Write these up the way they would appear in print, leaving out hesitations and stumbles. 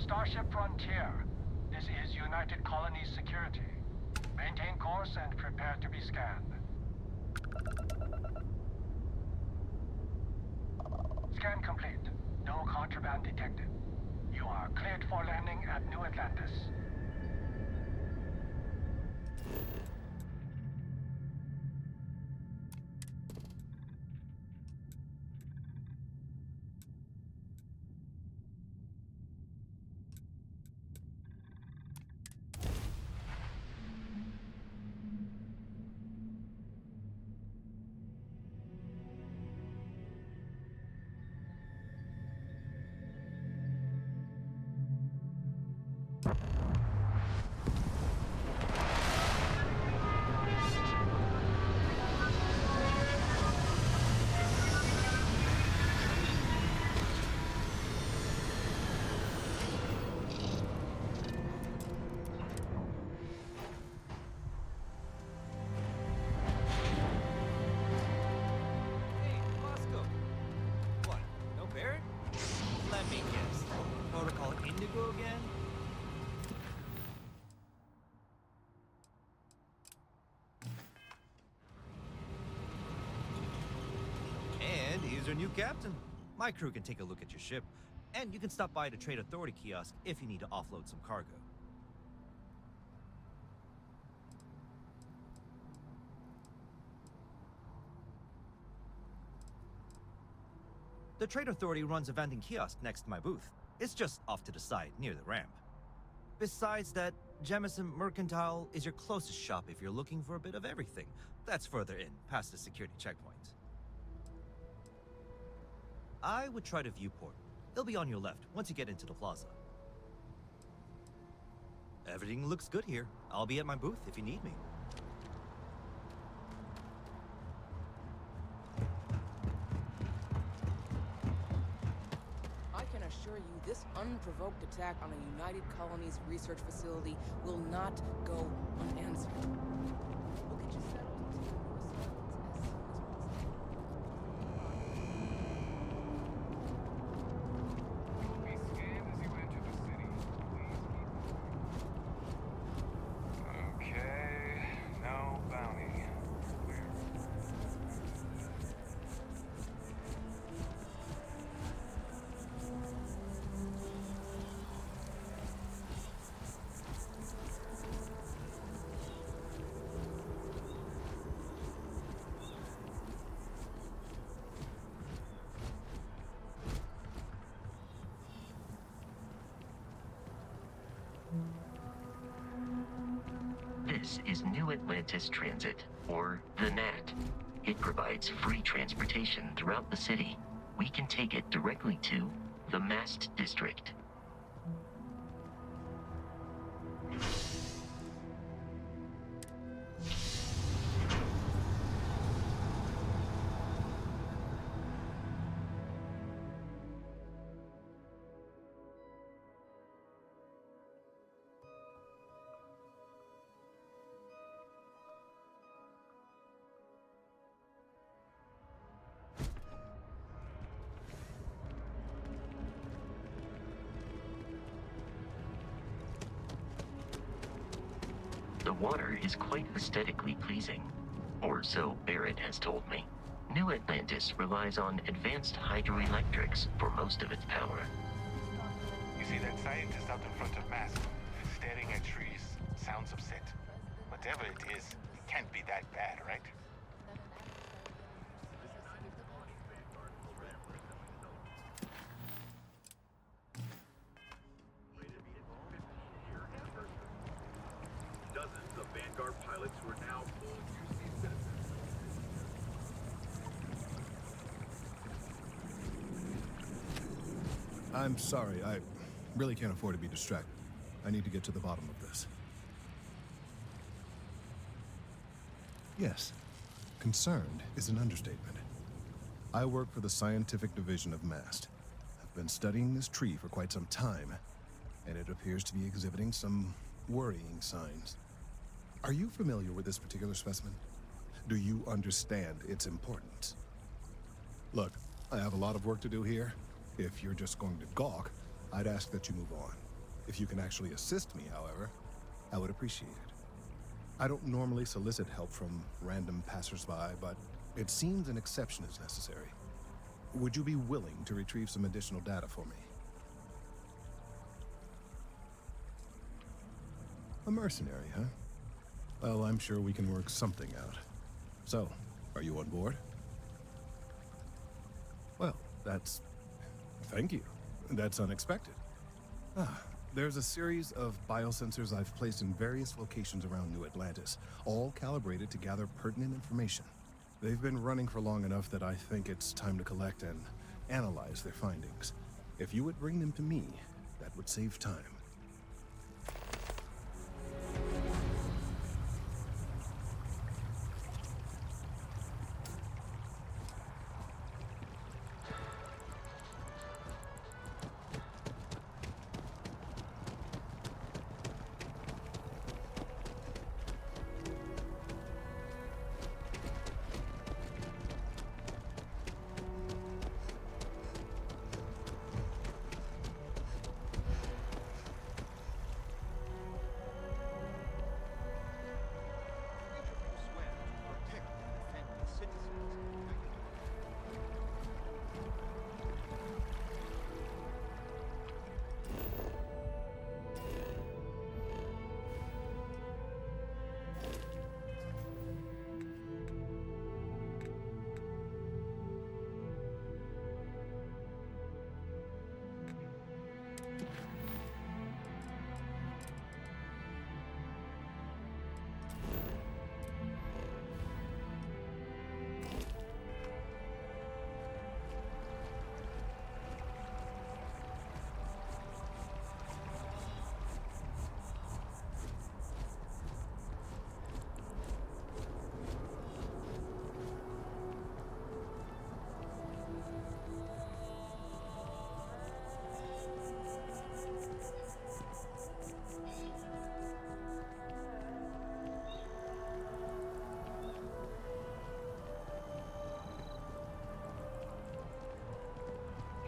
Starship Frontier. This is United Colonies Security. Maintain course and prepare to be scanned. Scan complete. No contraband detected. You are cleared for landing at New Atlantis. Your new captain. My crew can take a look at your ship, and you can stop by the Trade Authority kiosk if you need to offload some cargo. The Trade Authority runs a vending kiosk next to my booth. It's just off to the side, near the ramp. Besides that, Jemison Mercantile is your closest shop if you're looking for a bit of everything. That's further in, past the security checkpoint. I would try the viewport. It'll be on your left once you get into the plaza. Everything looks good here. I'll be at my booth if you need me. I can assure you this unprovoked attack on a United Colonies research facility will not go unanswered. We'll get you settled into your new assignments as soon as possible. Be scanned as you enter the city. Please keep okay, no bounty. Clear. This is New Atlantis Transit, or the NAT. It provides free transportation throughout the city. We can take it directly to the Mast District. The water is quite aesthetically pleasing, or so Barrett has told me. New Atlantis relies on advanced hydroelectrics for most of its power. You see that scientist out in front of Mast, staring at trees, sounds upset. Whatever it is, it can't be that bad, right? Dozens of Vanguard pilots who are now full UC citizens. I'm sorry, I really can't afford to be distracted. I need to get to the bottom of this. Yes, concerned is an understatement. I work for the scientific division of MAST. I've been studying this tree for quite some time, and it appears to be exhibiting some worrying signs. Are you familiar with this particular specimen? Do you understand its importance? Look, I have a lot of work to do here. If you're just going to gawk, I'd ask that you move on. If you can actually assist me, however, I would appreciate it. I don't normally solicit help from random passersby, but it seems an exception is necessary. Would you be willing to retrieve some additional data for me? A mercenary, huh? Well, I'm sure we can work something out. So, are you on board? Well, thank you. That's unexpected. There's a series of biosensors I've placed in various locations around New Atlantis, all calibrated to gather pertinent information. They've been running for long enough that I think it's time to collect and analyze their findings. If you would bring them to me, that would save time.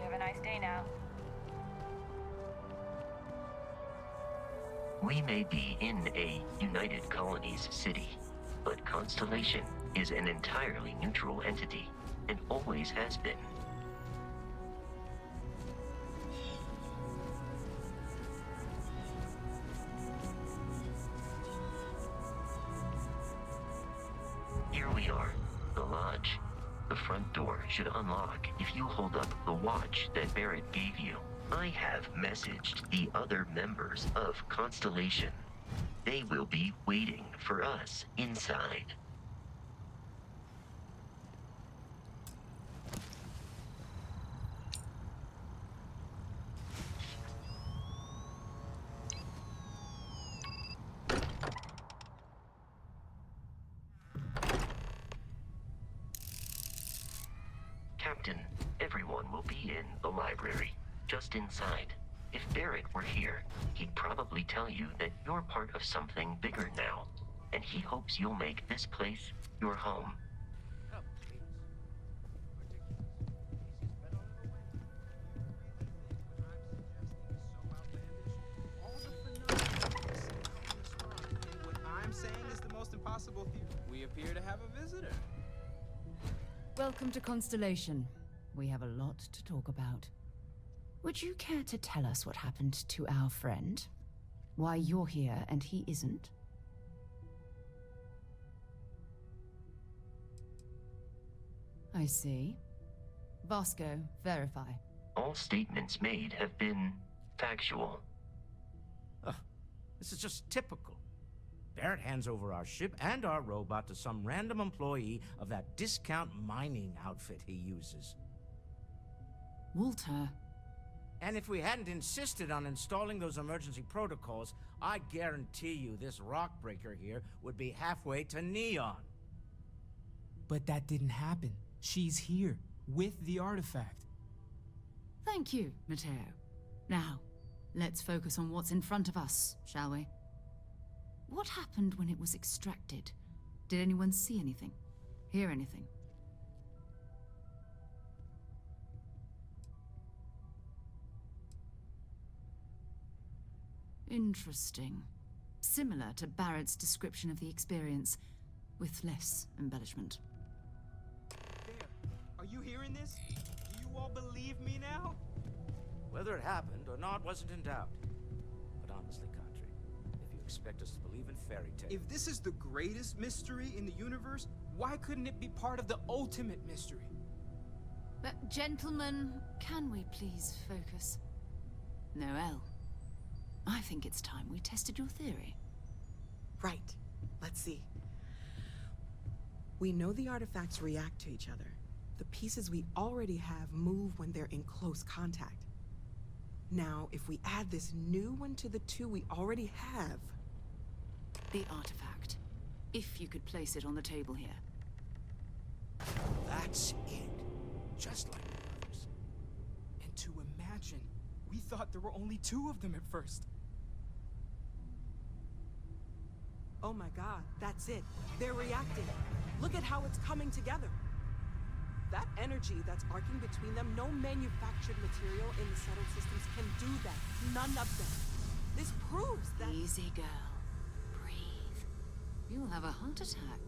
Have a nice day now. We may be in a United Colonies city, but Constellation is an entirely neutral entity, and always has been. Here we are, the lodge. The front door should unlock if you hold up the watch that Barrett gave you. I have messaged the other members of Constellation. They will be waiting for us inside. Captain, everyone will be in the library, just inside. If Barrett were here, he'd probably tell you that you're part of something bigger now, and he hopes you'll make this place your home. What I'm saying is the most impossible theory. We appear to have a visitor. Welcome to Constellation. We have a lot to talk about. Would you care to tell us what happened to our friend? Why you're here and he isn't? I see. Vasco, verify. All statements made have been factual. This is just typical. Barrett hands over our ship and our robot to some random employee of that discount mining outfit he uses. Walter. And if we hadn't insisted on installing those emergency protocols, I guarantee you this rock breaker here would be halfway to Neon. But that didn't happen. She's here, with the artifact. Thank you, Matteo. Now, let's focus on what's in front of us, shall we? What happened when it was extracted? Did anyone see anything? Hear anything? Interesting. Similar to Barrett's description of the experience, with less embellishment. There. Are you hearing this? Do you all believe me now? Whether it happened or not wasn't in doubt. But honestly, Country, if you expect us to believe in fairy tales... If this is the greatest mystery in the universe, why couldn't it be part of the ultimate mystery? But gentlemen, can we please focus? Noel, I think it's time we tested your theory. Right. Let's see. We know the artifacts react to each other. The pieces we already have move when they're in close contact. Now, if we add this new one to the two we already have... The artifact. If you could place it on the table here. That's it. Just like the others. And to imagine, we thought there were only 2 of them at first. Oh my god, that's it. They're reacting. Look at how it's coming together. That energy that's arcing between them, no manufactured material in the settled systems can do that. None of them. This proves that... Easy, girl. Breathe. You'll have a heart attack.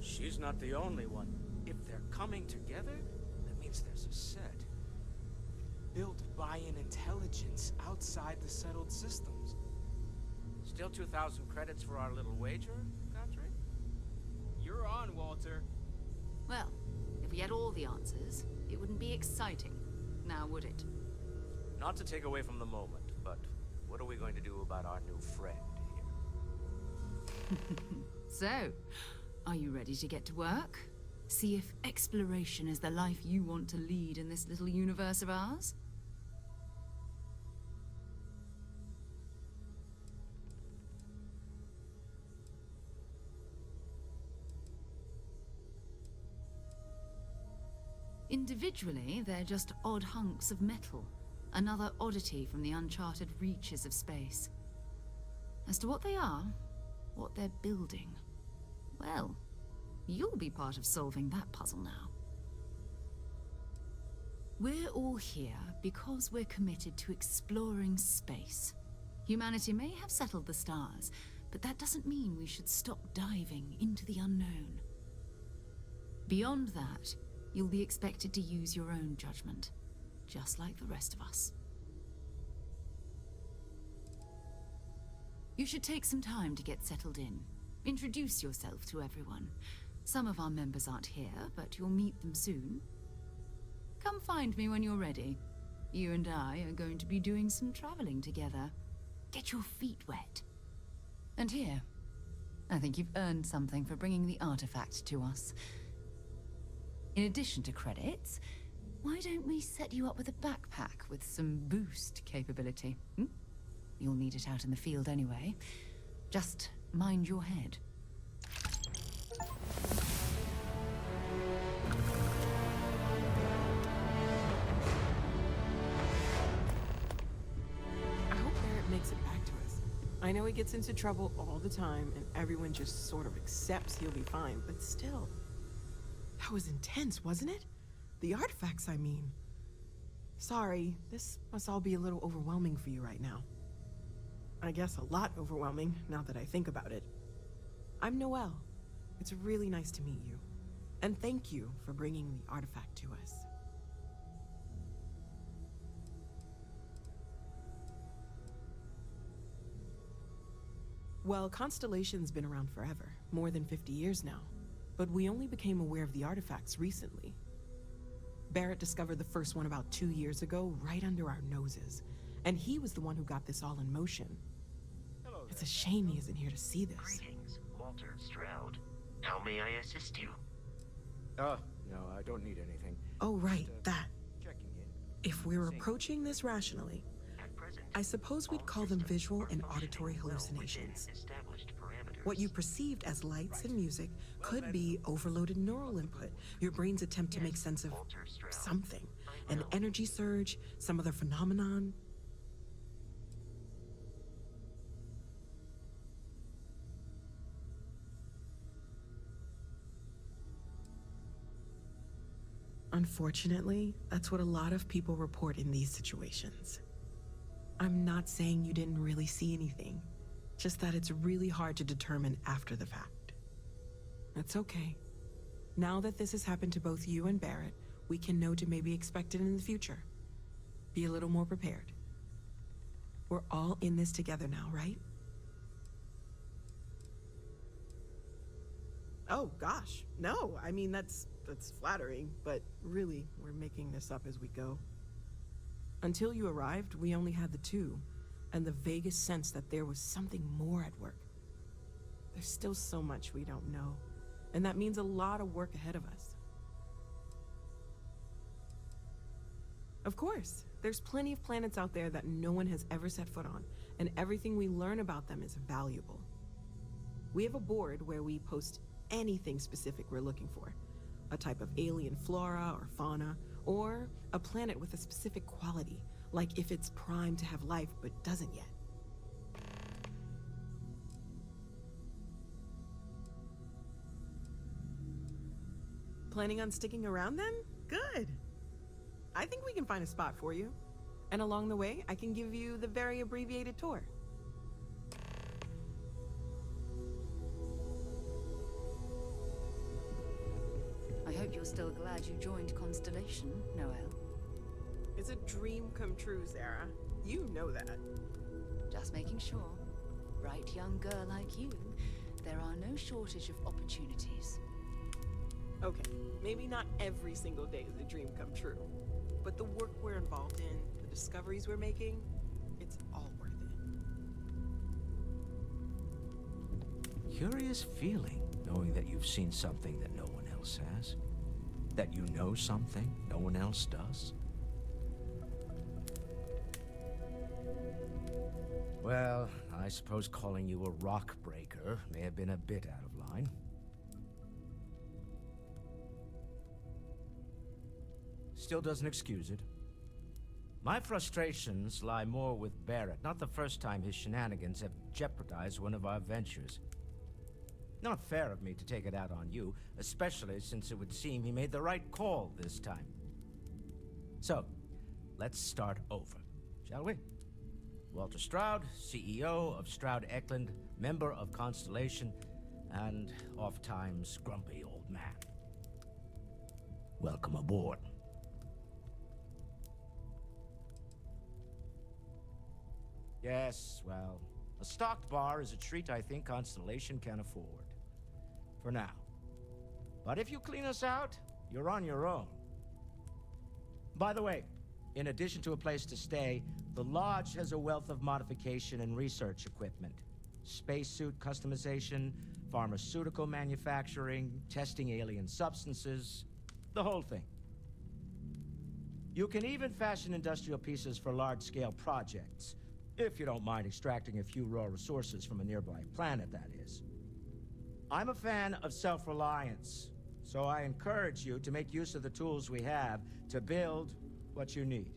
She's not the only one. If they're coming together, that means there's a set. Built by an intelligence outside the settled systems. Still 2,000 credits for our little wager, Country? You're on, Walter. Well, if we had all the answers, it wouldn't be exciting, now would it? Not to take away from the moment, but what are we going to do about our new friend here? So, are you ready to get to work? See if exploration is the life you want to lead in this little universe of ours? Individually, they're just odd hunks of metal, another oddity from the uncharted reaches of space. As to what they are, what they're building, well, you'll be part of solving that puzzle now. We're all here because we're committed to exploring space. Humanity may have settled the stars, but that doesn't mean we should stop diving into the unknown. Beyond that, you'll be expected to use your own judgment, just like the rest of us. You should take some time to get settled in. Introduce yourself to everyone. Some of our members aren't here, but you'll meet them soon. Come find me when you're ready. You and I are going to be doing some traveling together. Get your feet wet. And here, I think you've earned something for bringing the artifact to us. In addition to credits, why don't we set you up with a backpack with some boost capability? You'll need it out in the field anyway. Just mind your head. I hope Barrett makes it back to us. I know he gets into trouble all the time, and everyone just sort of accepts he'll be fine, but still. That was intense, wasn't it? The artifacts, I mean. Sorry, this must all be a little overwhelming for you right now. I guess a lot overwhelming, now that I think about it. I'm Noelle. It's really nice to meet you. And thank you for bringing the artifact to us. Well, Constellation's been around forever, more than 50 years now. But we only became aware of the artifacts recently. Barrett discovered the first one about 2 years ago, right under our noses. And he was the one who got this all in motion. It's a shame he isn't here to see this. Greetings, Walter Stroud. How may I assist you? No, I don't need anything. Oh, right, Just, that. Checking in. If we're approaching this rationally, I suppose we'd call them visual and auditory hallucinations. What you perceived as lights and music could be overloaded neural input, your brain's attempt to make sense of something. An energy surge, some other phenomenon. Unfortunately, that's what a lot of people report in these situations. I'm not saying you didn't really see anything, just that it's really hard to determine after the fact. That's okay. Now that this has happened to both you and Barrett, we can know to maybe expect it in the future. Be a little more prepared. We're all in this together now, right? Oh, gosh. No, I mean, that's flattering, but really, we're making this up as we go. Until you arrived, we only had the two, and the vaguest sense that there was something more at work. There's still so much we don't know, and that means a lot of work ahead of us. Of course, there's plenty of planets out there that no one has ever set foot on, and everything we learn about them is valuable. We have a board where we post anything specific we're looking for. A type of alien flora or fauna, or a planet with a specific quality, like if it's primed to have life but doesn't yet. Planning on sticking around then? Good. I think we can find a spot for you. And along the way, I can give you the very abbreviated tour. I hope you're still glad you joined Constellation, Noel. It's a dream come true, Sarah. You know that. Just making sure. Bright young girl like you, there are no shortage of opportunities. Okay, maybe not every single day is a dream come true. But the work we're involved in, the discoveries we're making, it's all worth it. Curious feeling, knowing that you've seen something that no one else has. That you know something no one else does. Well, I suppose calling you a rock breaker may have been a bit out of line. Still doesn't excuse it. My frustrations lie more with Barrett, not the first time his shenanigans have jeopardized one of our ventures. Not fair of me to take it out on you, especially since it would seem he made the right call this time. So, let's start over, shall we? Walter Stroud, CEO of Stroud Eklund, member of Constellation, and oft-times grumpy old man. Welcome aboard. Yes, well, a stocked bar is a treat I think Constellation can afford. For now. But if you clean us out, you're on your own. By the way, in addition to a place to stay, the Lodge has a wealth of modification and research equipment. Spacesuit customization, pharmaceutical manufacturing, testing alien substances, the whole thing. You can even fashion industrial pieces for large-scale projects, if you don't mind extracting a few raw resources from a nearby planet, that is. I'm a fan of self-reliance, so I encourage you to make use of the tools we have to build what you need.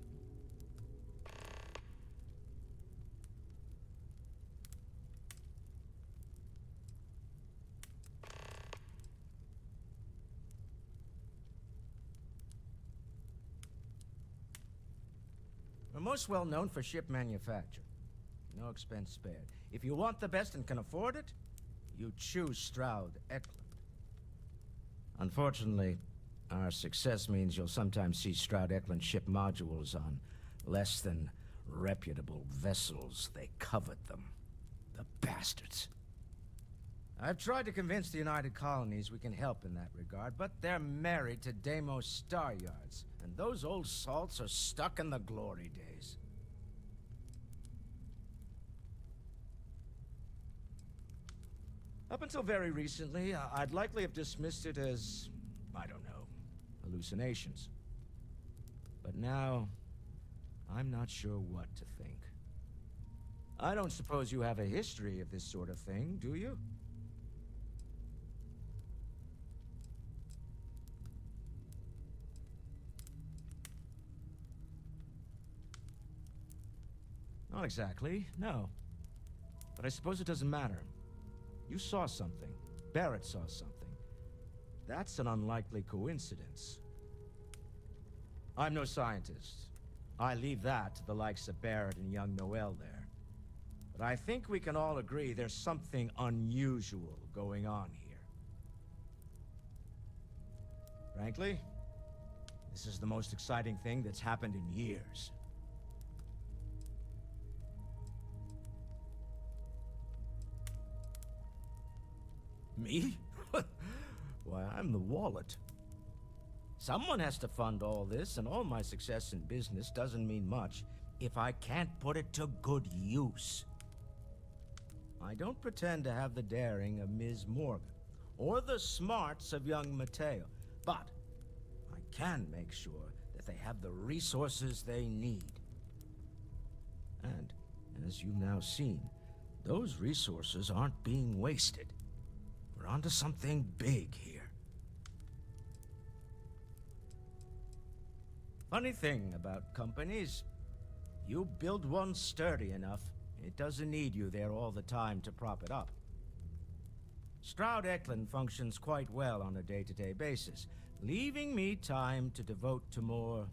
We're most well known for ship manufacture. No expense spared. If you want the best and can afford it, you choose Stroud Eklund. Unfortunately, our success means you'll sometimes see Stroud Eklund ship modules on less than reputable vessels. They covet them. The bastards. I've tried to convince the United Colonies we can help in that regard, but they're married to Deimos Star Yards, and those old salts are stuck in the glory days. Up until very recently, I'd likely have dismissed it as, I don't know, hallucinations. But now, I'm not sure what to think. I don't suppose you have a history of this sort of thing, do you? Not exactly, no. But I suppose it doesn't matter. You saw something. Barrett saw something. That's an unlikely coincidence. I'm no scientist. I leave that to the likes of Barrett and young Noel there. But I think we can all agree there's something unusual going on here. Frankly, this is the most exciting thing that's happened in years. Me? Why, I'm the wallet. Someone has to fund all this, and all my success in business doesn't mean much if I can't put it to good use. I don't pretend to have the daring of Ms. Morgan, or the smarts of young Mateo, but I can make sure that they have the resources they need. And, as you've now seen, those resources aren't being wasted. We're onto something big here. Funny thing about companies, you build one sturdy enough, it doesn't need you there all the time to prop it up. Stroud-Eklund functions quite well on a day-to-day basis, leaving me time to devote to more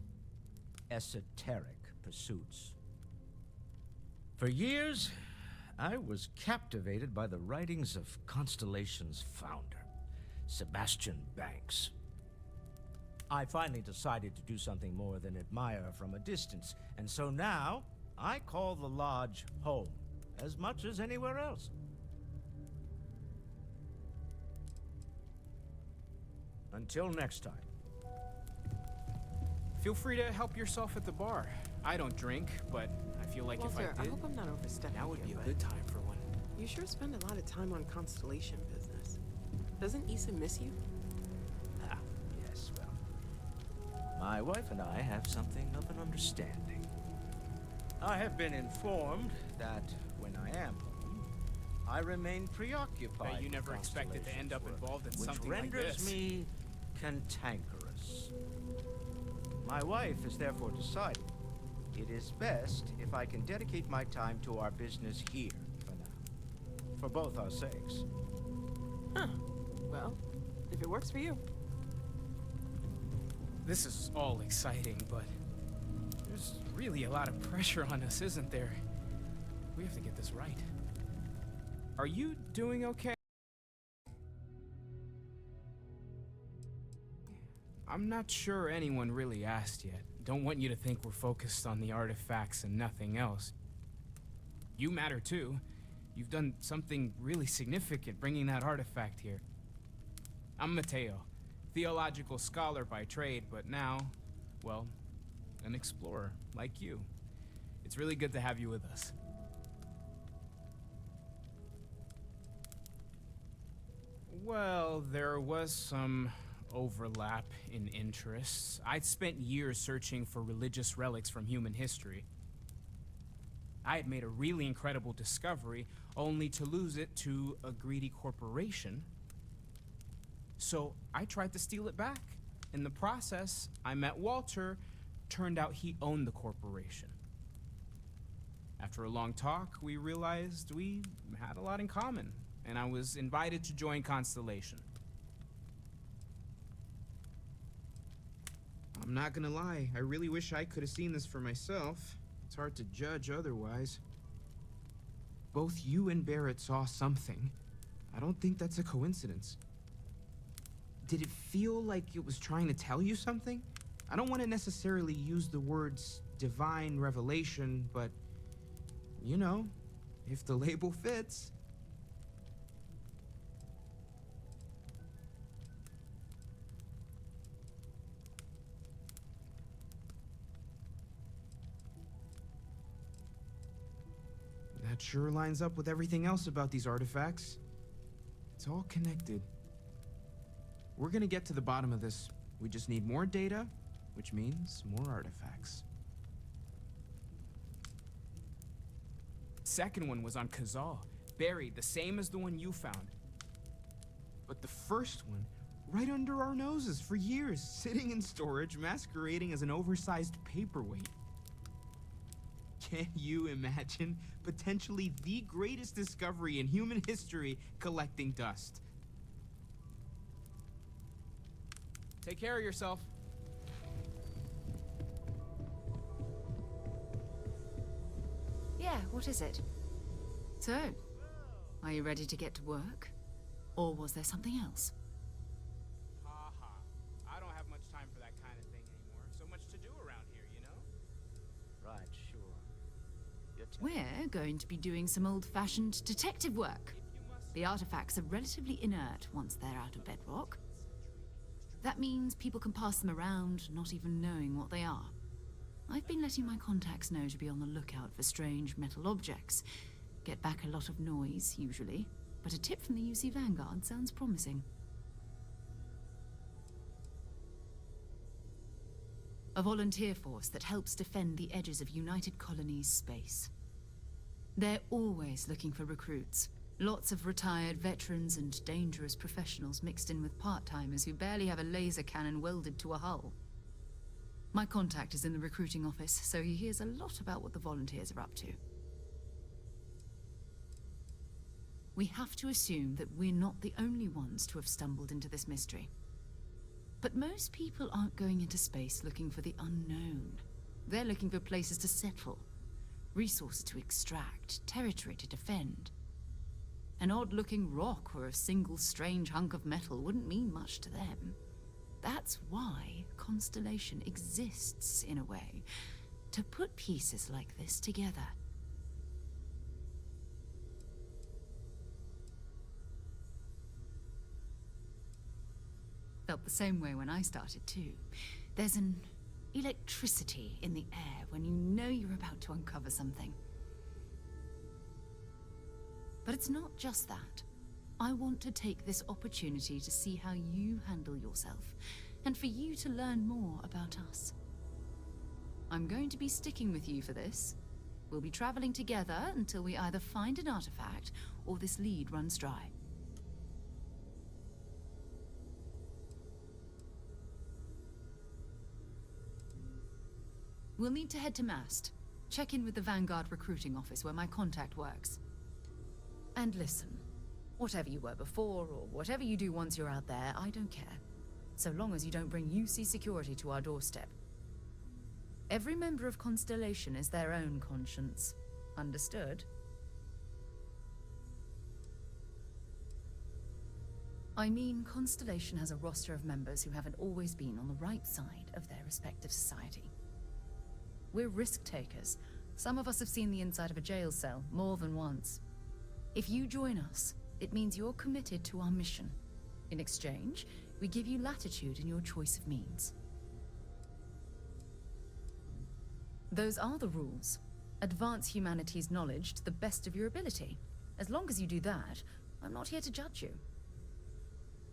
esoteric pursuits. For years, I was captivated by the writings of Constellation's founder, Sebastian Banks. I finally decided to do something more than admire from a distance, and so now I call the lodge home as much as anywhere else. Until next time. Feel free to help yourself at the bar. I don't drink, but I feel like Walter, if I did, hope I'm not overstepping. now would be here, a but good time for one. You sure spend a lot of time on Constellation business. Doesn't Issa miss you? Ah, yes, well. My wife and I have something of an understanding. I have been informed that when I am home, I remain preoccupied. Bet you never with expected to end up Constellation's involved in work, something which like renders this. me cantankerous. My wife has therefore decided it is best if I can dedicate my time to our business here for now, for both our sakes. Huh. Well, if it works for you. This is all exciting, but there's really a lot of pressure on us, isn't there? We have to get this right. Are you doing okay? I'm not sure anyone really asked yet. Don't want you to think we're focused on the artifacts and nothing else. You matter too. You've done something really significant bringing that artifact here. I'm Mateo, theological scholar by trade, but now, well, an explorer like you. It's really good to have you with us. Well, there was some overlap in interests. I'd spent years searching for religious relics from human history. I had made a really incredible discovery, only to lose it to a greedy corporation. So I tried to steal it back. In the process, I met Walter. Turned out he owned the corporation. After a long talk, we realized we had a lot in common, and I was invited to join Constellation. I'm not gonna lie, I really wish I could have seen this for myself. It's hard to judge otherwise. Both you and Barrett saw something. I don't think that's a coincidence. Did it feel like it was trying to tell you something? I don't want to necessarily use the words divine revelation, but, you know, if the label fits. That sure lines up with everything else about these artifacts. It's all connected. We're gonna get to the bottom of this. We just need more data, which means more artifacts. Second one was on Kazal, buried, the same as the one you found. But the first one, right under our noses for years, sitting in storage, masquerading as an oversized paperweight. Can you imagine potentially the greatest discovery in human history collecting dust? Take care of yourself. Yeah, what is it? So, are you ready to get to work? Or was there something else? Ha ha. I don't have much time for that kind of thing anymore. So much to do around here, you know? Right, sure. We're going to be doing some old-fashioned detective work. The artifacts are relatively inert once they're out of bedrock. That means people can pass them around, not even knowing what they are. I've been letting my contacts know to be on the lookout for strange metal objects. Get back a lot of noise, usually, but a tip from the UC Vanguard sounds promising. A volunteer force that helps defend the edges of United Colonies space. They're always looking for recruits. Lots of retired veterans and dangerous professionals mixed in with part-timers who barely have a laser cannon welded to a hull. My contact is in the recruiting office, so he hears a lot about what the volunteers are up to. We have to assume that we're not the only ones to have stumbled into this mystery. But most people aren't going into space looking for the unknown. They're looking for places to settle, resources to extract, territory to defend. An odd-looking rock or a single strange hunk of metal wouldn't mean much to them. That's why Constellation exists, in a way, to put pieces like this together. Felt the same way when I started, too. There's an electricity in the air when you know you're about to uncover something. But it's not just that. I want to take this opportunity to see how you handle yourself, and for you to learn more about us. I'm going to be sticking with you for this. We'll be traveling together until we either find an artifact or this lead runs dry. We'll need to head to Mast. Check in with the Vanguard recruiting office where my contact works. And listen, whatever you were before, or whatever you do once you're out there, I don't care. So long as you don't bring UC security to our doorstep. Every member of Constellation is their own conscience. Understood? I mean, Constellation has a roster of members who haven't always been on the right side of their respective society. We're risk-takers. Some of us have seen the inside of a jail cell more than once. If you join us, it means you're committed to our mission. In exchange, we give you latitude in your choice of means. Those are the rules. Advance humanity's knowledge to the best of your ability. As long as you do that, I'm not here to judge you.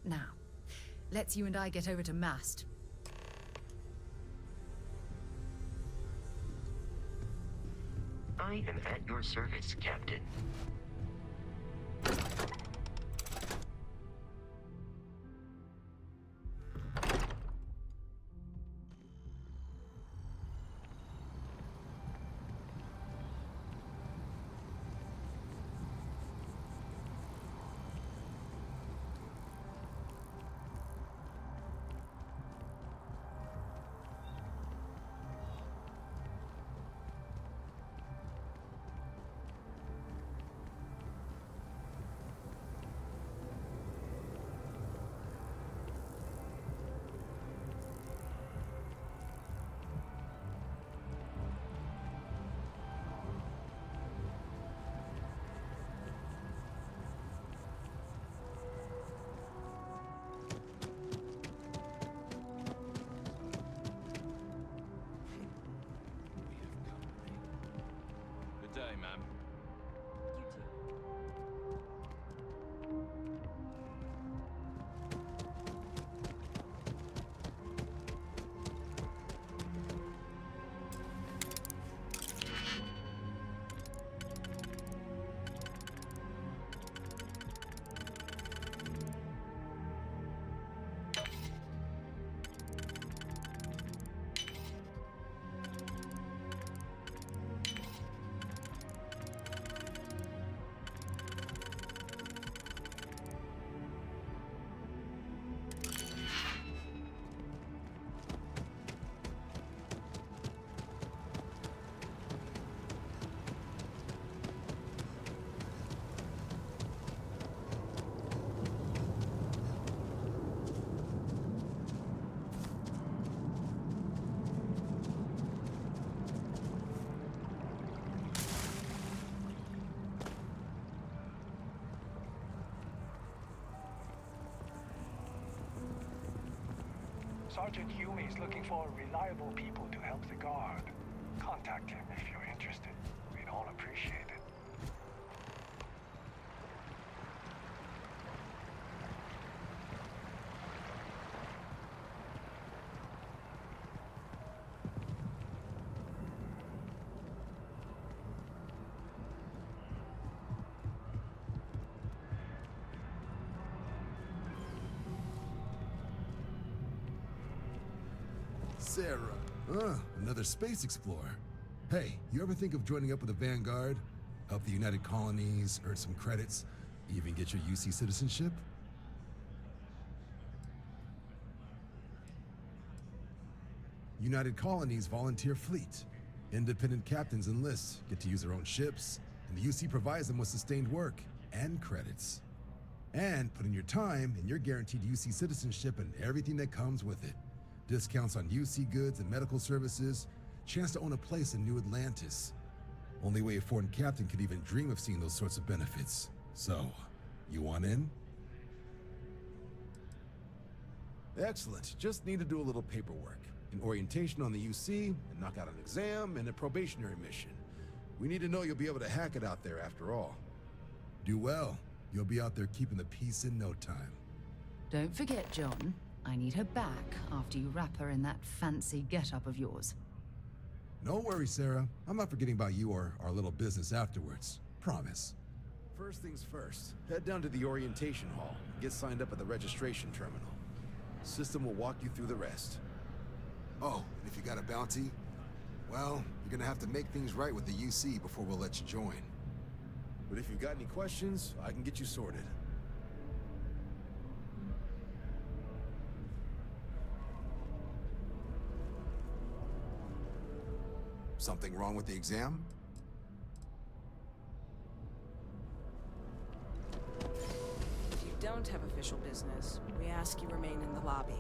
Now, let's you and I get over to Mast. I am at your service, Captain. Sergeant Hume is looking for reliable people to help the Guard. Contact him if you're interested. We'd all appreciate it. Sarah. Another space explorer. Hey, you ever think of joining up with the Vanguard? Help the United Colonies, earn some credits, even get your UC citizenship? United Colonies volunteer fleet. Independent captains enlist, get to use their own ships, and the UC provides them with sustained work and credits. And put in your time, and you're guaranteed UC citizenship and everything that comes with it. Discounts on UC goods and medical services, chance to own a place in New Atlantis. Only way a foreign captain could even dream of seeing those sorts of benefits. So, you want in? Excellent. Just need to do a little paperwork. An orientation on the UC, and knock out an exam, and a probationary mission. We need to know you'll be able to hack it out there after all. Do well. You'll be out there keeping the peace in no time. Don't forget, John. I need her back after you wrap her in that fancy get-up of yours. No worries, Sarah. I'm not forgetting about you or our little business afterwards. Promise. First things first, head down to the orientation hall and get signed up at the registration terminal. System will walk you through the rest. Oh, and if you got a bounty, well, you're gonna have to make things right with the UC before we'll let you join. But if you've got any questions, I can get you sorted. Something wrong with the exam? If you don't have official business, we ask you remain in the lobby.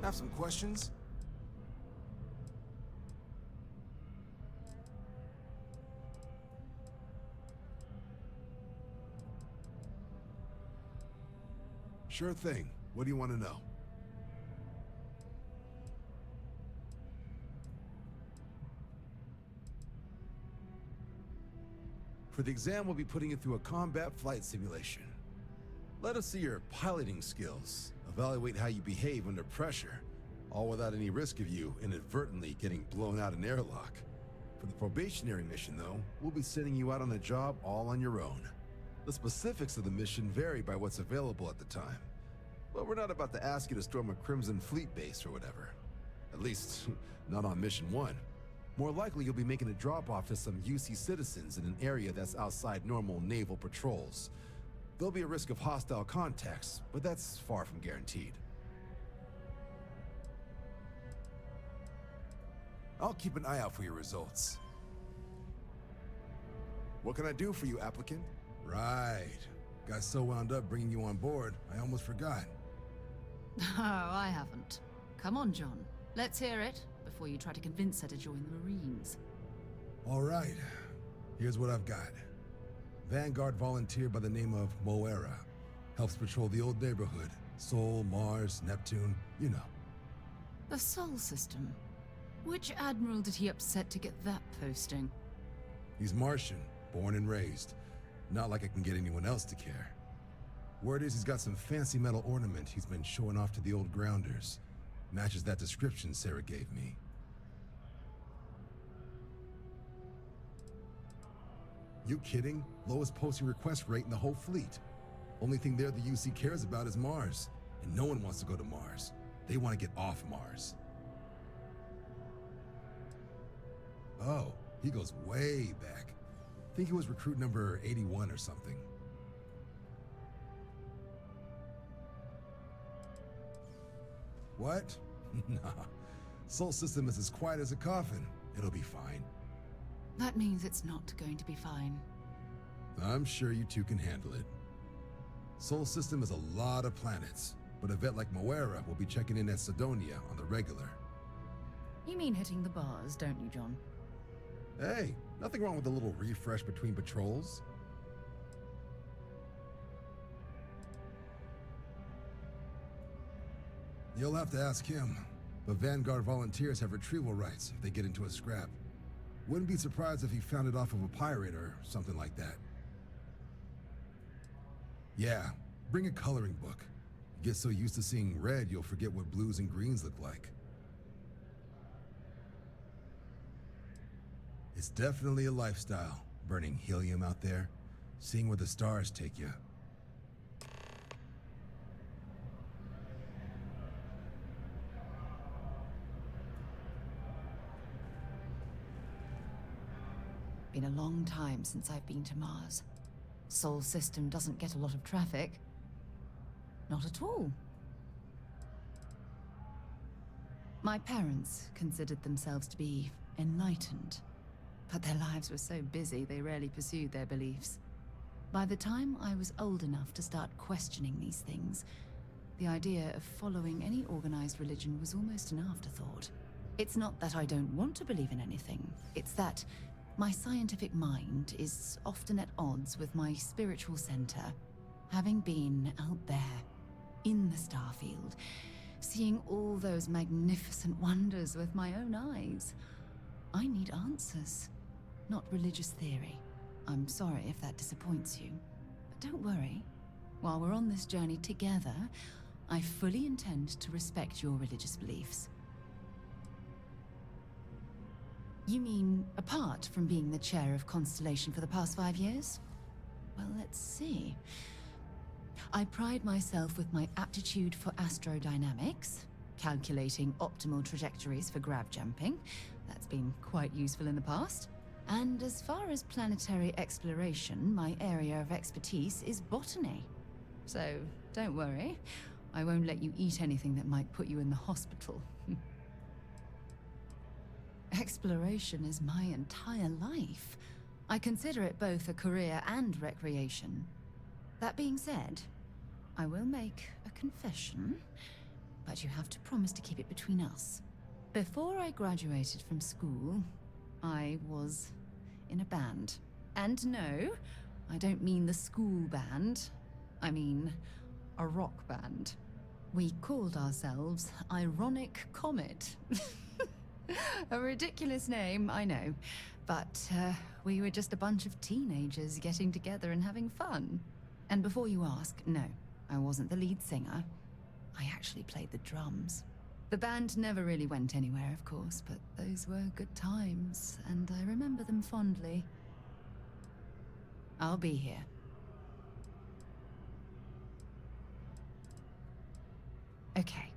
Have some questions? Sure thing. What do you want to know? For the exam, we'll be putting you through a combat flight simulation. Let us see your piloting skills, evaluate how you behave under pressure, all without any risk of you inadvertently getting blown out an airlock. For the probationary mission, though, we'll be sending you out on a job all on your own. The specifics of the mission vary by what's available at the time. But we're not about to ask you to storm a Crimson Fleet base or whatever. At least, not on Mission 1. More likely, you'll be making a drop-off to some UC citizens in an area that's outside normal naval patrols. There'll be a risk of hostile contacts, but that's far from guaranteed. I'll keep an eye out for your results. What can I do for you, applicant? Right. Got so wound up bringing you on board, I almost forgot. Oh, I haven't. Come on, John. Let's hear it before you try to convince her to join the Marines. All right. Here's what I've got. Vanguard volunteer by the name of Moira. Helps patrol the old neighborhood. Sol, Mars, Neptune, you know. The Sol system. Which admiral did he upset to get that posting? He's Martian, born and raised. Not like I can get anyone else to care. Word is he's got some fancy metal ornament he's been showing off to the old grounders. Matches that description Sarah gave me. You kidding? Lowest posting request rate in the whole fleet. Only thing there the UC cares about is Mars. And no one wants to go to Mars. They want to get off Mars. Oh, he goes way back. Think he was recruit number 81 or something. What? Nah. Sol system is as quiet as a coffin. It'll be fine. That means it's not going to be fine. I'm sure you two can handle it. Sol system is a lot of planets, but a vet like Moira will be checking in at Sidonia on the regular. You mean hitting the bars, don't you, John? Hey, nothing wrong with a little refresh between patrols. You'll have to ask him, but Vanguard volunteers have retrieval rights if they get into a scrap. Wouldn't be surprised if he found it off of a pirate or something like that. Yeah, bring a coloring book. You get so used to seeing red, you'll forget what blues and greens look like. It's definitely a lifestyle, burning helium out there, seeing where the stars take you. Been a long time since I've been to Mars. Sol system doesn't get a lot of traffic. Not at all. My parents considered themselves to be enlightened, but their lives were so busy they rarely pursued their beliefs. By the time I was old enough to start questioning these things, the idea of following any organized religion was almost an afterthought. It's not that I don't want to believe in anything, it's that my scientific mind is often at odds with my spiritual center. Having been out there, in the Starfield, seeing all those magnificent wonders with my own eyes, I need answers, not religious theory. I'm sorry if that disappoints you, but don't worry. While we're on this journey together, I fully intend to respect your religious beliefs. You mean, apart from being the chair of Constellation for the past 5 years? Well, let's see. I pride myself with my aptitude for astrodynamics, calculating optimal trajectories for grav jumping. That's been quite useful in the past. And as far as planetary exploration, my area of expertise is botany. So, don't worry. I won't let you eat anything that might put you in the hospital. Exploration is my entire life. I consider it both a career and recreation. That being said, I will make a confession, but you have to promise to keep it between us. Before I graduated from school, I was in a band. And no, I don't mean the school band. I mean a rock band. We called ourselves Ironic Comet. A ridiculous name, I know. But we were just a bunch of teenagers getting together and having fun. And before you ask, no, I wasn't the lead singer. I actually played the drums. The band never really went anywhere, of course, but those were good times, and I remember them fondly. I'll be here. Okay.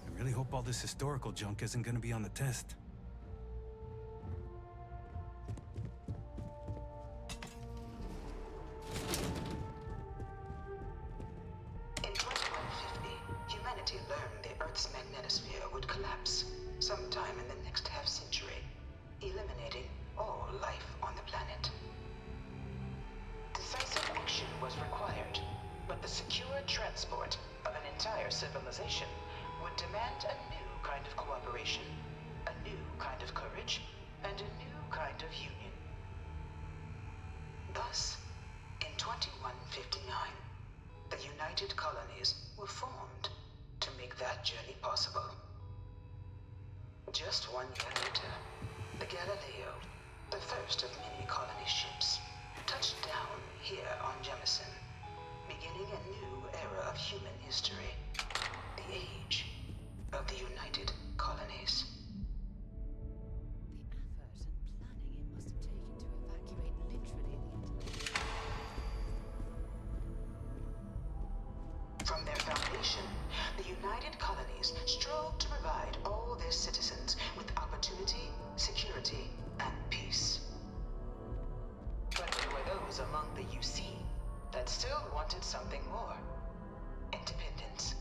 I really hope all this historical junk isn't gonna be on the test. In 2150, humanity learned the Earth's magnetosphere would collapse sometime in the next half-century, eliminating all life on the planet. Decisive action was required, but the secure transport of an entire civilization would demand a new kind of cooperation, a new kind of courage, and a new kind of union. Thus, in 2159, the United Colonies were formed to make that journey possible. Just 1 year later, the Galileo, the first of many colony ships, touched down here on Jemison, beginning a new era of human history, the age of the United Colonies. The effort and planning it must have taken to evacuate literally the entire... From their foundation, the United Colonies strove to provide all their citizens with opportunity, security, and peace. But there were those among the UC that still wanted something more. Independence.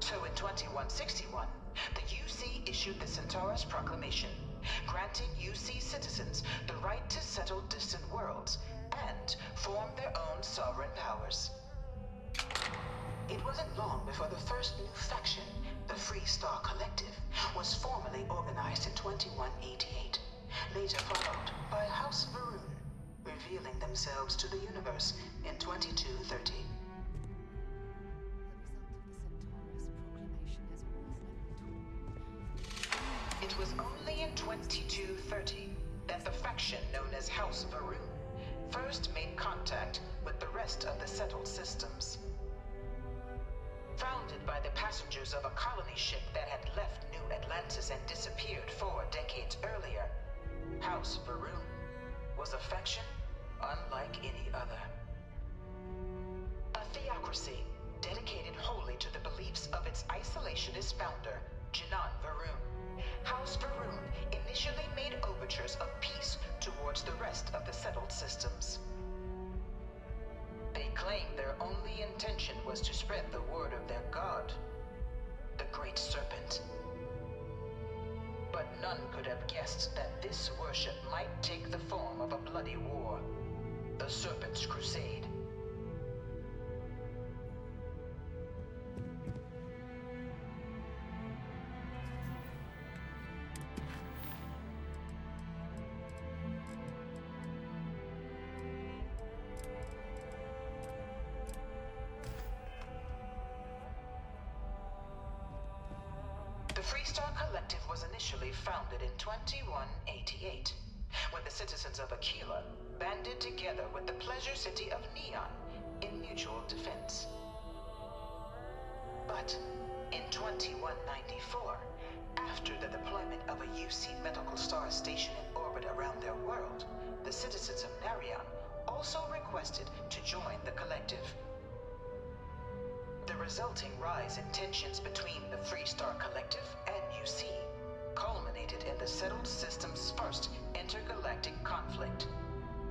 So in 2161, the UC issued the Centaurus Proclamation, granting UC citizens the right to settle distant worlds and form their own sovereign powers. It wasn't long before the first new faction, the Free Star Collective, was formally organized in 2188, later followed by House Varun, revealing themselves to the universe in 2230. It was only in 2230 that the faction known as House Varun first made contact with the rest of the settled systems. Founded by the passengers of a colony ship that had left New Atlantis and disappeared 4 decades earlier, House Varun was a faction unlike any other. A theocracy dedicated wholly to the beliefs of its isolationist founder, Janan Varun. House Varun initially made overtures of peace towards the rest of the settled systems. They claimed their only intention was to spread the word of their god, the Great Serpent. But none could have guessed that this worship might take the form of a bloody war, the Serpent's Crusade. The Freestar Collective was initially founded in 2188, when the citizens of Aquila banded together with the pleasure city of Neon in mutual defense. But in 2194, after the deployment of a UC medical star station in orbit around their world, the citizens of Narion also requested to join the collective. The resulting rise in tensions between the Freestar Collective and UC culminated in the settled system's first intergalactic conflict,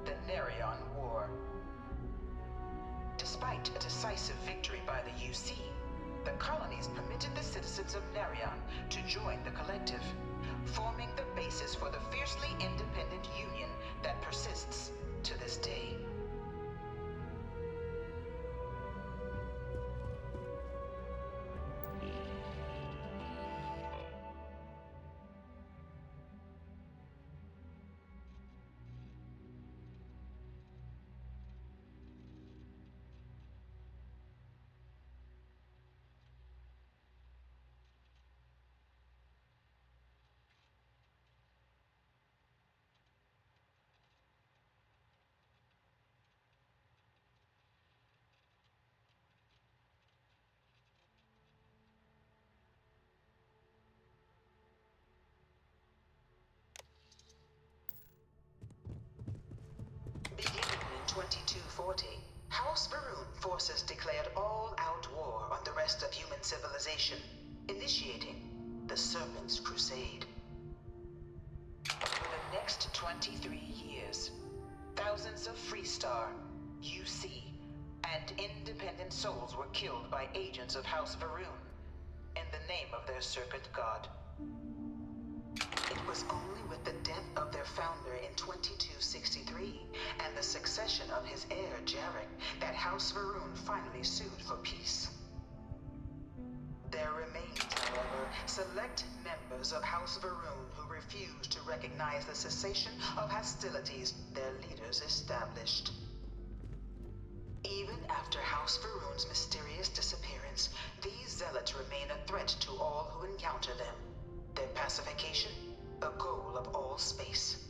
the Narion War. Despite a decisive victory by the UC, the colonies permitted the citizens of Narion to join the collective, forming the basis for the fiercely independent union that persists to this day. Beginning in 2240, House Varun forces declared all-out war on the rest of human civilization, initiating the Serpent's Crusade. For the next 23 years, thousands of Freestar, UC, and independent souls were killed by agents of House Varun in the name of their serpent god. It was only with the death of their founder in 2263 and the succession of his heir, Jarek, that House Varun finally sued for peace. There remained, however, select members of House Varun who refused to recognize the cessation of hostilities their leaders established. Even after House Varun's mysterious disappearance, these zealots remain a threat to all who encounter them. Their pacification, a goal of all space.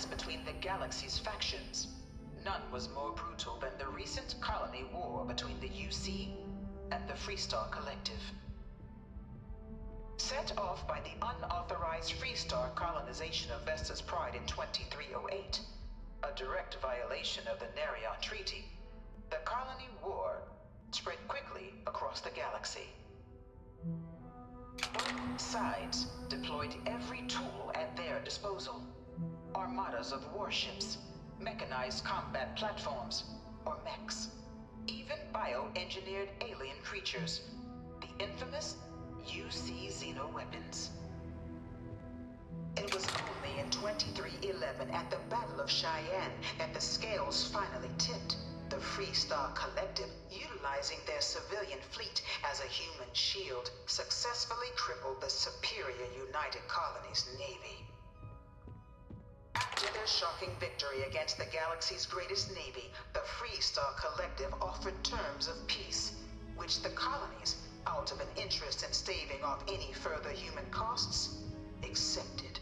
violence between the galaxy's factions. None was more brutal than the recent colony war between the UC and the Freestar Collective. Set off by the unauthorized Freestar colonization of Vesta's Pride in 2308, a direct violation of the Nerion Treaty, the colony war spread quickly across the galaxy. Both sides deployed every tool at their disposal. Armadas of warships, mechanized combat platforms, or mechs, even bioengineered alien creatures, the infamous UC xenoweapons. It was only in 2311 at the Battle of Cheyenne that the scales finally tipped. The Freestar Collective, utilizing their civilian fleet as a human shield, successfully crippled the superior United Colonies Navy. After their shocking victory against the galaxy's greatest navy, the Freestar Collective offered terms of peace, which the colonies, out of an interest in staving off any further human costs, accepted.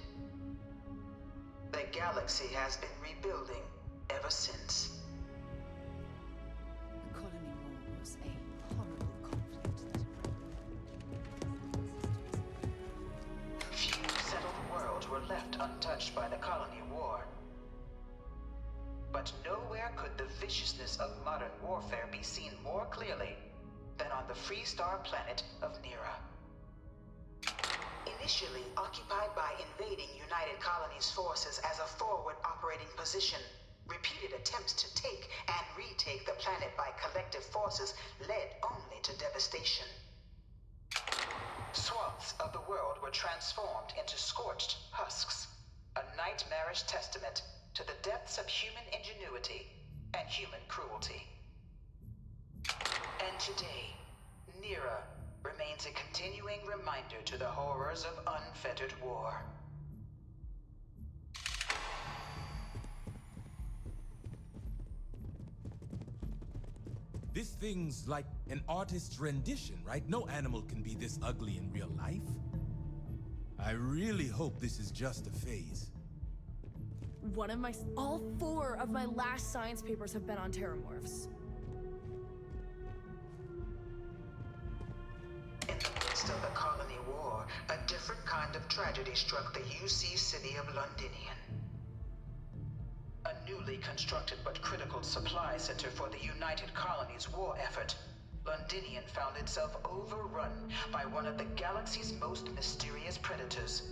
The galaxy has been rebuilding ever since. The colony war was a horrible conflict that Few settled worlds were left untouched by the colony war. But nowhere could the viciousness of modern warfare be seen more clearly than on the Freestar planet of Nera. Initially occupied by invading United Colonies forces as a forward operating position, repeated attempts to take and retake the planet by collective forces led only to devastation. Swaths of the world were transformed into scorched husks, a nightmarish testament to the depths of human ingenuity and human cruelty. And today, Nera remains a continuing reminder to the horrors of unfettered war. This thing's like an artist's rendition, right? No animal can be this ugly in real life. I really hope this is just a phase. All 4 of my last science papers have been on terramorphs. In the midst of the colony war, a different kind of tragedy struck the UC city of Londinian. A newly constructed but critical supply center for the United Colonies' war effort, Londinian found itself overrun by one of the galaxy's most mysterious predators,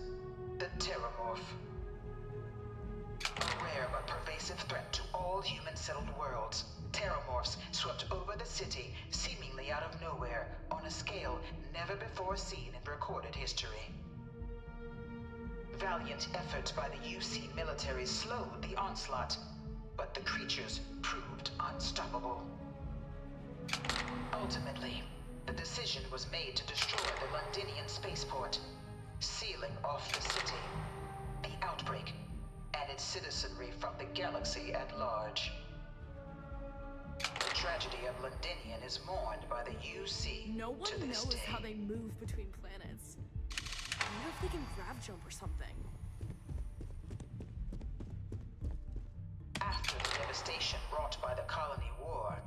the Terramorph. A rare but pervasive threat to all human-settled worlds, Terramorphs swept over the city, seemingly out of nowhere, on a scale never before seen in recorded history. Valiant efforts by the UC military slowed the onslaught, but the creatures proved unstoppable. Ultimately, the decision was made to destroy the Londinian spaceport, sealing off the city, the outbreak, and its citizenry from the galaxy at large. The tragedy of Londinian is mourned by the UC No one to this knows day. how they move between planets. I wonder if they can grav jump or something. After the devastation wrought by the colony war,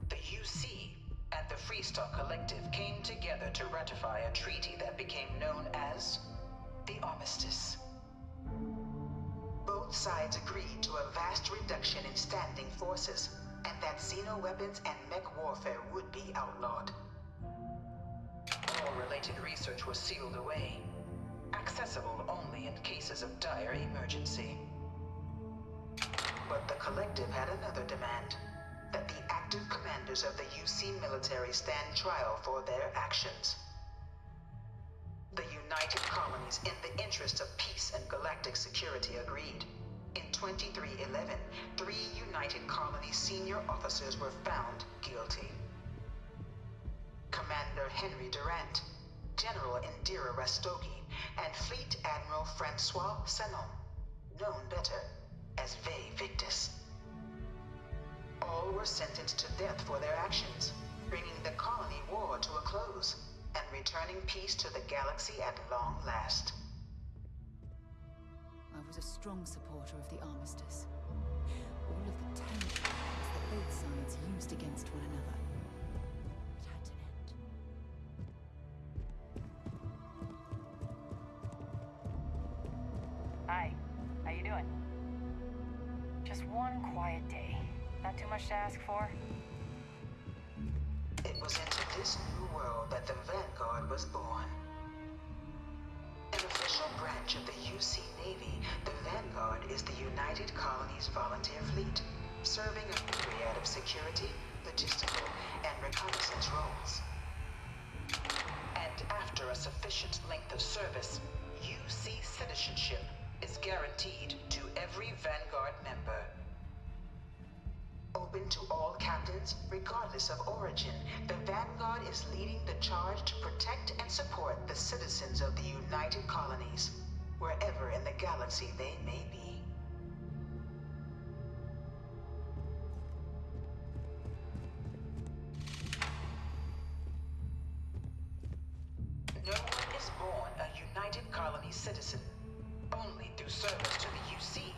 the UC and the Freestar Collective came together to ratify a treaty that became known as the Armistice. Both sides agreed to a vast reduction in standing forces, and that xenoweapons and mech warfare would be outlawed. All related research was sealed away, accessible only in cases of dire emergency. But the Collective had another demand, that the active commanders of the UC military stand trial for their actions. The United Colonies, in the interest of peace and galactic security, agreed. In 2311, 3 United Colonies senior officers were found guilty. Commander Henry Durant, General Indira Rastogi, and Fleet Admiral Francois Sanon, known better as Ve Victus. All were sentenced to death for their actions, bringing the colony war to a close and returning peace to the galaxy at long last. I was a strong supporter of the armistice. All of the terrible things that both sides used against one another. It had to end. Hi, how you doing? Just one quiet day. Not too much to ask for? It was into this new world that the Vanguard was born. An official branch of the UC Navy, the Vanguard is the United Colonies Volunteer Fleet, serving a myriad of security, logistical, and reconnaissance roles. And after a sufficient length of service, UC citizenship is guaranteed to every Vanguard member. Open to all captains, regardless of origin, the Vanguard is leading the charge to protect and support the citizens of the United Colonies, wherever in the galaxy they may be. No one is born a United Colony citizen. Only through service to the UC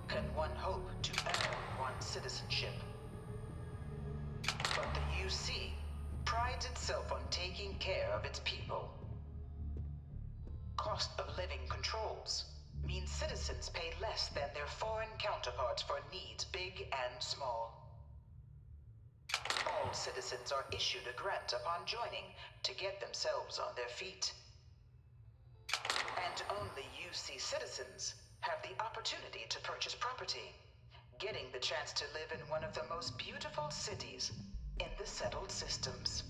can one hope to earn one's citizenship. But the UC prides itself on taking care of its people. Cost of living controls means citizens pay less than their foreign counterparts for needs big and small. All citizens are issued a grant upon joining to get themselves on their feet. And only UC citizens have the opportunity to purchase property, getting the chance to live in one of the most beautiful cities in the settled systems.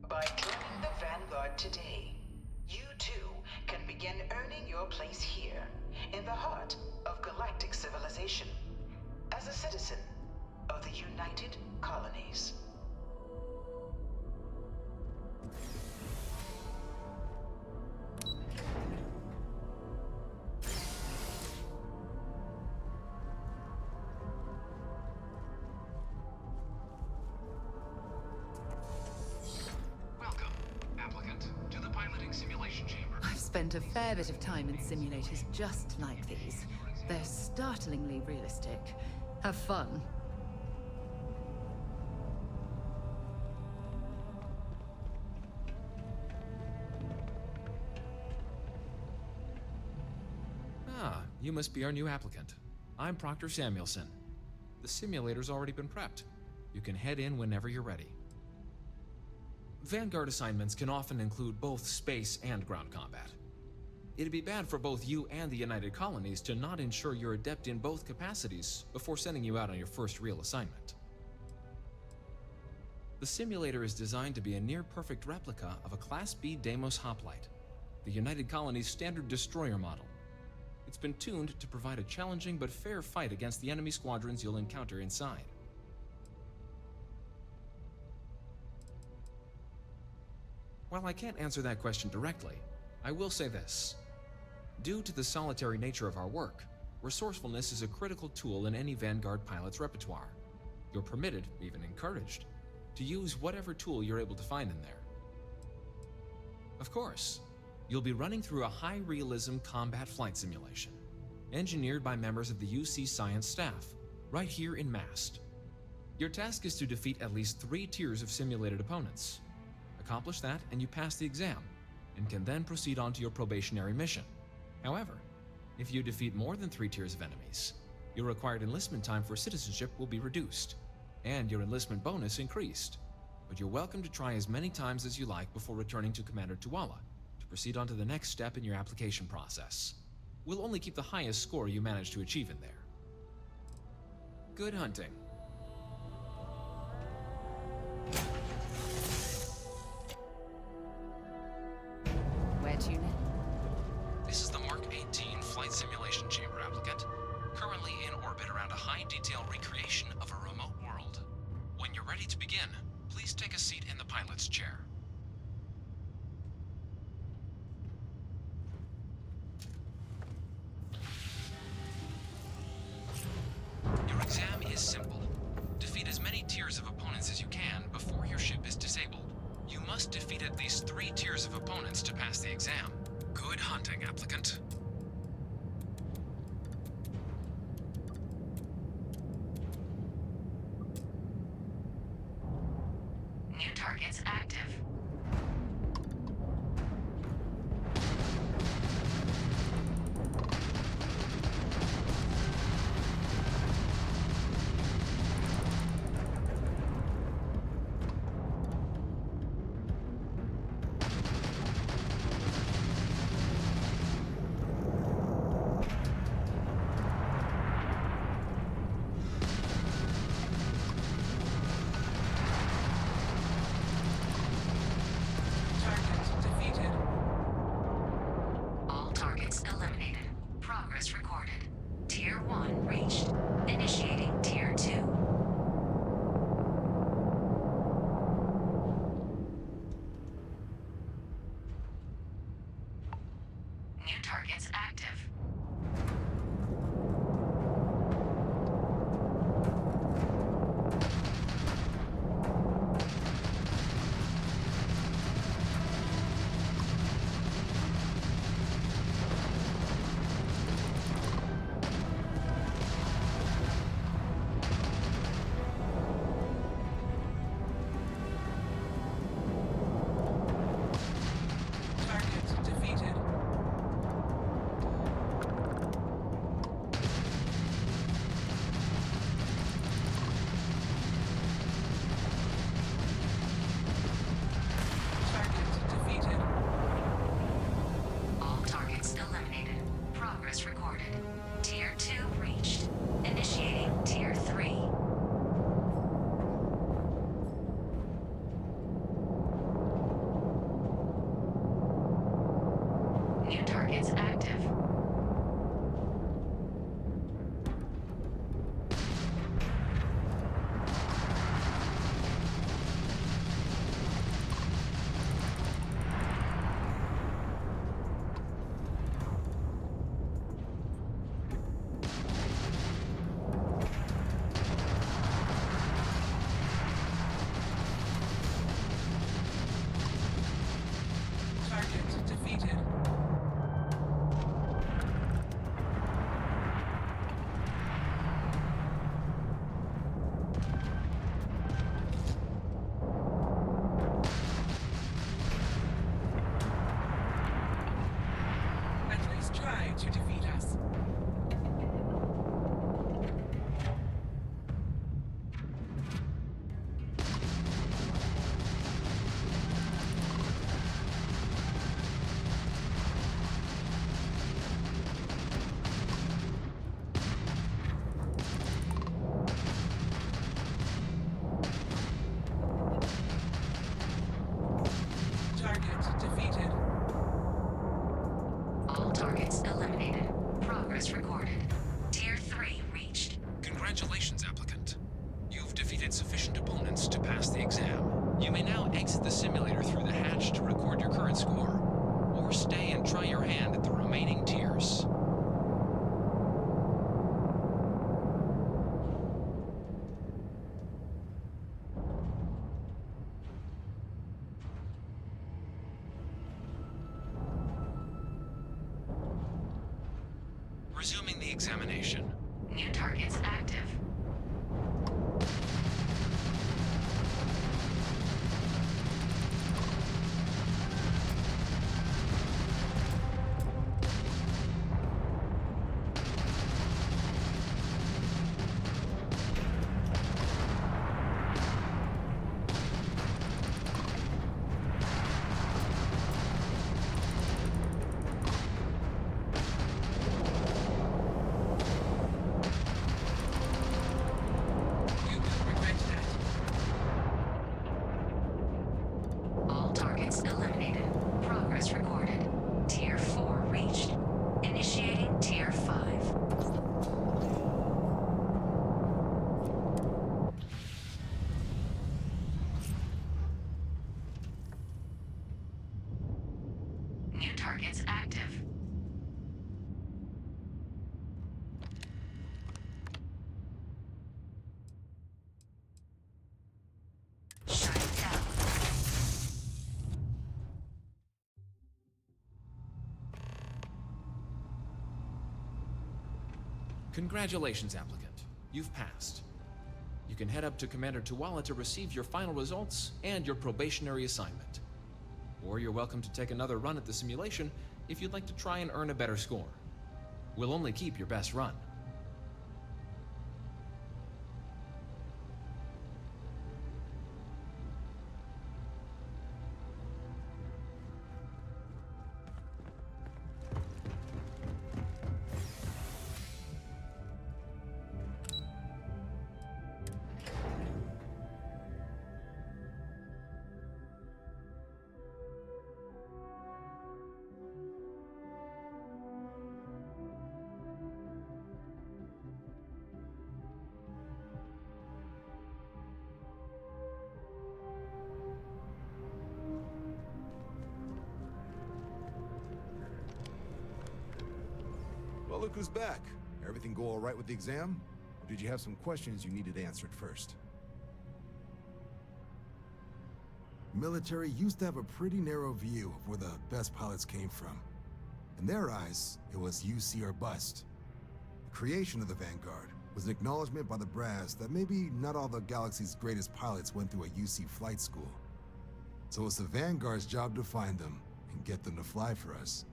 By joining the Vanguard today, you too can begin earning your place here, in the heart of galactic civilization, as a citizen of the United Colonies. Spent a fair bit of time in simulators just like these. They're startlingly realistic. Have fun. Ah, you must be our new applicant. I'm Proctor Samuelson. The simulator's already been prepped. You can head in whenever you're ready. Vanguard assignments can often include both space and ground combat. It'd be bad for both you and the United Colonies to not ensure you're adept in both capacities before sending you out on your first real assignment. The simulator is designed to be a near-perfect replica of a Class B Deimos hoplite, the United Colonies' standard destroyer model. It's been tuned to provide a challenging but fair fight against the enemy squadrons you'll encounter inside. While I can't answer that question directly, I will say this. Due to the solitary nature of our work, resourcefulness is a critical tool in any Vanguard pilot's repertoire. You're permitted, even encouraged, to use whatever tool you're able to find in there. Of course, you'll be running through a high-realism combat flight simulation, engineered by members of the UC science staff, right here in MAST. Your task is to defeat at least 3 tiers of simulated opponents. Accomplish that and you pass the exam, and can then proceed on to your probationary mission. However, if you defeat more than 3 tiers of enemies, your required enlistment time for citizenship will be reduced, and your enlistment bonus increased. But you're welcome to try as many times as you like before returning to Commander Tuala to proceed on to the next step in your application process. We'll only keep the highest score you manage to achieve in there. Good hunting. Where to now? This is the Mark 18 Flight Simulation Chamber applicant, currently in orbit around a high-detail recreation of a remote world. When you're ready to begin, please take a seat in the pilot's chair. Your exam is simple. Defeat as many tiers of opponents as you can before your ship is disabled. You must defeat at least 3 tiers of opponents to pass the exam. Good hunting, applicant. New targets active. All targets eliminated. Progress recorded. Tier 1 reached. Initiating Tier 2. New targets active. Target defeated. Target defeated. All targets eliminated. Progress recorded. Tier 2 reached. Initiating Tier 3. New targets active. Target defeated. At least try to defeat us. Target defeated. All targets eliminated. Progress recorded. Tier 3 reached. Congratulations, applicant. You've defeated sufficient opponents to pass the exam. You may now exit the simulator through the hatch to record your current score, or stay and try your hand at the remaining tiers. Resuming the examination. New targets active. You will regret that. All targets eliminated. Progress recorded. Tier 4 reached. Initiating Tier 5. New targets active. Shut down. Congratulations, applicant. You've passed. You can head up to Commander Tuala to receive your final results and your probationary assignment. Or you're welcome to take another run at the simulation if you'd like to try and earn a better score. We'll only keep your best run. Well, look who's back. Everything go all right with the exam? Or did you have some questions you needed answered first? Military used to have a pretty narrow view of where the best pilots came from. In their eyes, it was UC or bust. The creation of the Vanguard was an acknowledgement by the brass that maybe not all the galaxy's greatest pilots went through a UC flight school. So it's the Vanguard's job to find them and get them to fly for us.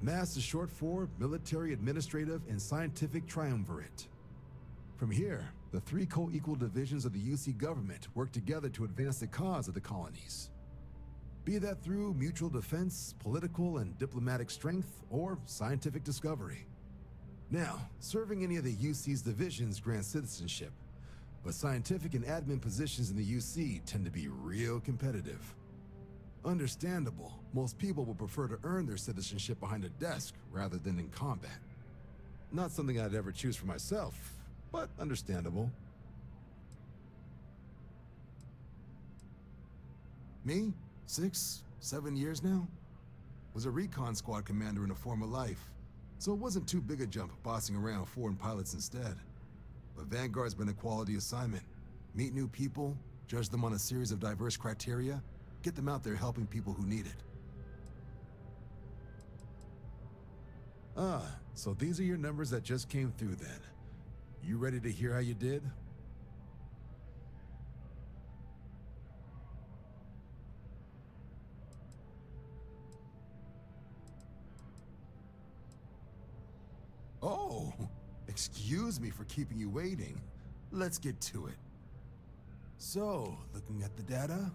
MAST is short for Military, Administrative, and Scientific Triumvirate. From here, the three co-equal divisions of the UC government work together to advance the cause of the colonies. Be that through mutual defense, political and diplomatic strength, or scientific discovery. Now, serving any of the UC's divisions grants citizenship, but scientific and admin positions in the UC tend to be real competitive. Understandable, most people would prefer to earn their citizenship behind a desk rather than in combat. Not something I'd ever choose for myself, but understandable. Me? 6, 7 years now? Was a recon squad commander in a former life, so it wasn't too big a jump bossing around foreign pilots instead. But Vanguard's been a quality assignment. Meet new people, judge them on a series of diverse criteria, get them out there helping people who need it. Ah, so these are your numbers that just came through then. You ready to hear how you did? Oh, excuse me for keeping you waiting. Let's get to it. So, looking at the data?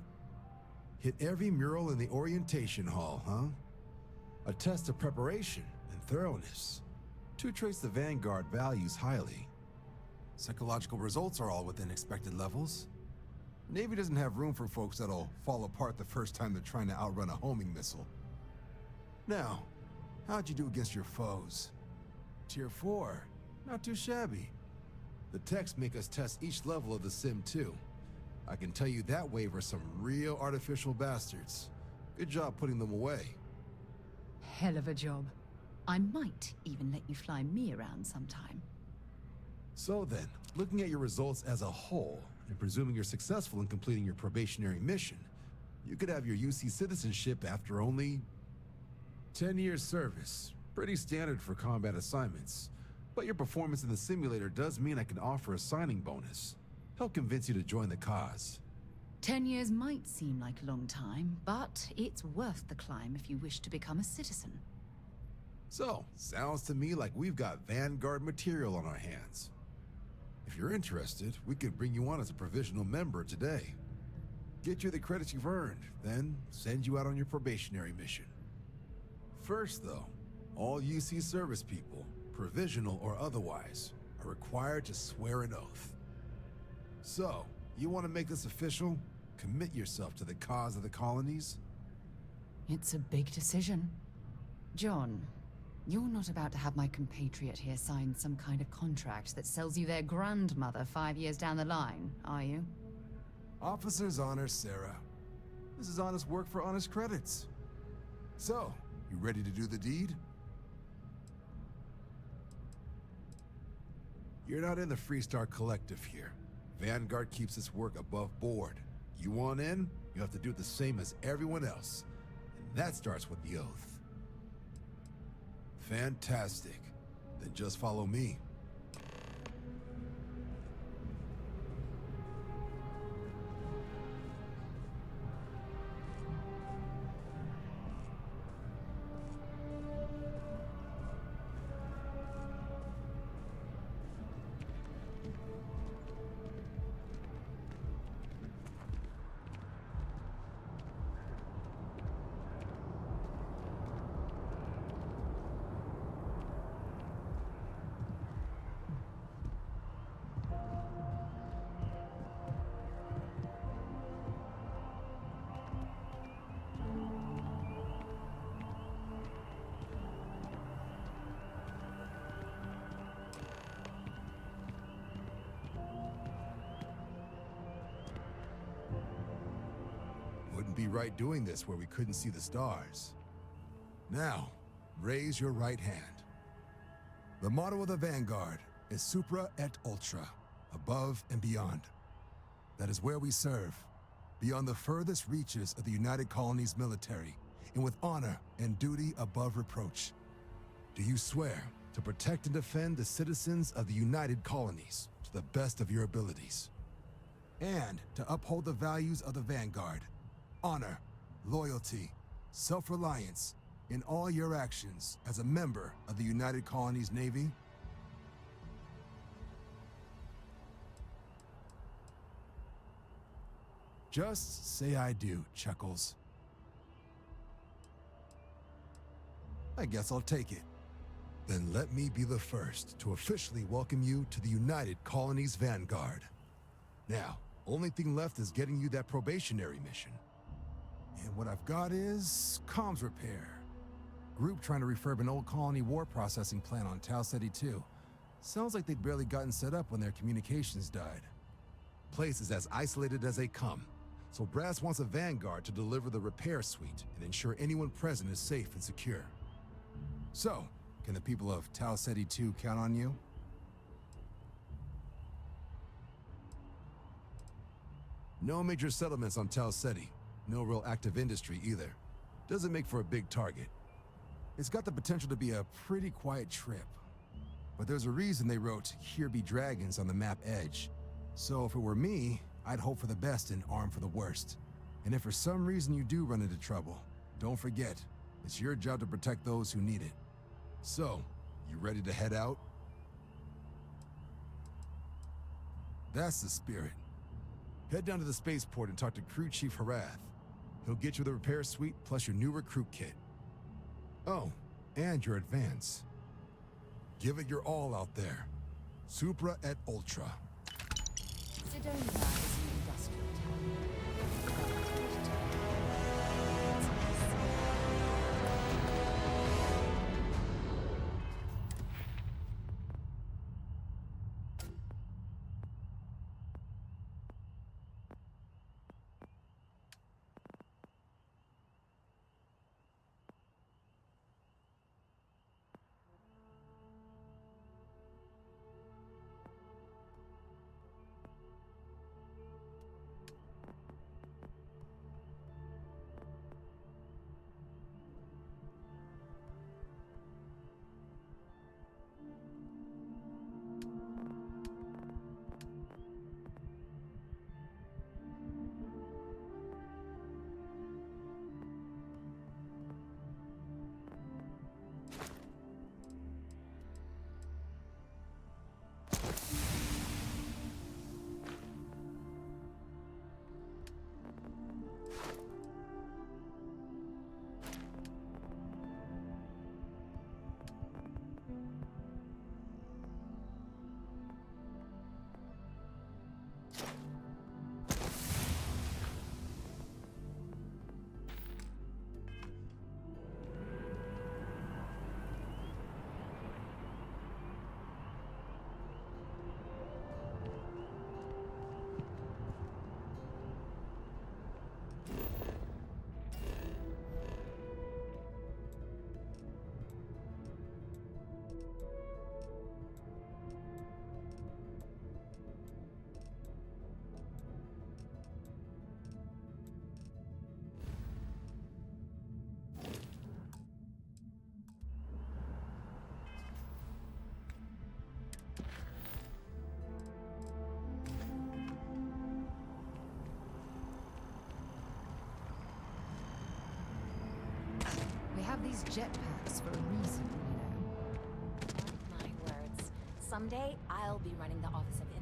Hit every mural in the orientation hall, huh? A test of preparation and thoroughness. To trace the Vanguard values highly. Psychological results are all within expected levels. Navy doesn't have room for folks that'll fall apart the first time they're trying to outrun a homing missile. Now, how'd you do against your foes? Tier 4, not too shabby. The techs make us test each level of the sim too. I can tell you that waiver's some real artificial bastards. Good job putting them away. Hell of a job. I might even let you fly me around sometime. So then, looking at your results as a whole, and presuming you're successful in completing your probationary mission, you could have your UC citizenship after only 10 years service. Pretty standard for combat assignments. But your performance in the simulator does mean I can offer a signing bonus. Help convince you to join the cause. 10 years might seem like a long time, but it's worth the climb if you wish to become a citizen. So, sounds to me like we've got Vanguard material on our hands. If you're interested, we could bring you on as a provisional member today. Get you the credits you've earned, then send you out on your probationary mission. First though, all UC service people, provisional or otherwise, are required to swear an oath. So, you want to make this official? Commit yourself to the cause of the colonies? It's a big decision. John, you're not about to have my compatriot here sign some kind of contract that sells you their grandmother 5 years down the line, are you? Officer's honor, Sarah. This is honest work for honest credits. So, you ready to do the deed? You're not in the Freestar Collective here. Vanguard keeps its work above board. You want in, you have to do the same as everyone else. And that starts with the oath. Fantastic. Then just follow me. Wouldn't be right doing this where we couldn't see the stars. Now, raise your right hand. The motto of the Vanguard is Supra et Ultra, above and beyond. That is where we serve, beyond the furthest reaches of the United Colonies military, and with honor and duty above reproach. Do you swear to protect and defend the citizens of the United Colonies to the best of your abilities? And to uphold the values of the Vanguard, honor, loyalty, self-reliance in all your actions as a member of the United Colonies Navy? Just say I do, Chuckles. I guess I'll take it. Then let me be the first to officially welcome you to the United Colonies Vanguard. Now, only thing left is getting you that probationary mission. And what I've got is comms repair. Group trying to refurb an old colony war processing plant on Tau Ceti 2. Sounds like they'd barely gotten set up when their communications died. Place is as isolated as they come, so Brass wants a Vanguard to deliver the repair suite and ensure anyone present is safe and secure. So, can the people of Tau Ceti 2 count on you? No major settlements on Tau Ceti. No real active industry either. Doesn't make for a big target. It's got the potential to be a pretty quiet trip. But there's a reason they wrote, "Here be dragons" on the map edge. So if it were me, I'd hope for the best and arm for the worst. And if for some reason you do run into trouble, don't forget, it's your job to protect those who need it. So, you ready to head out? That's the spirit. Head down to the spaceport and talk to Crew Chief Harath. He'll get you the repair suite plus your new recruit kit. Oh, and your advance. Give it your all out there. Supra et Ultra. Sidonia is an industrial town. have these jetpacks for a reason, you know. My words. Someday, I'll be running the Office of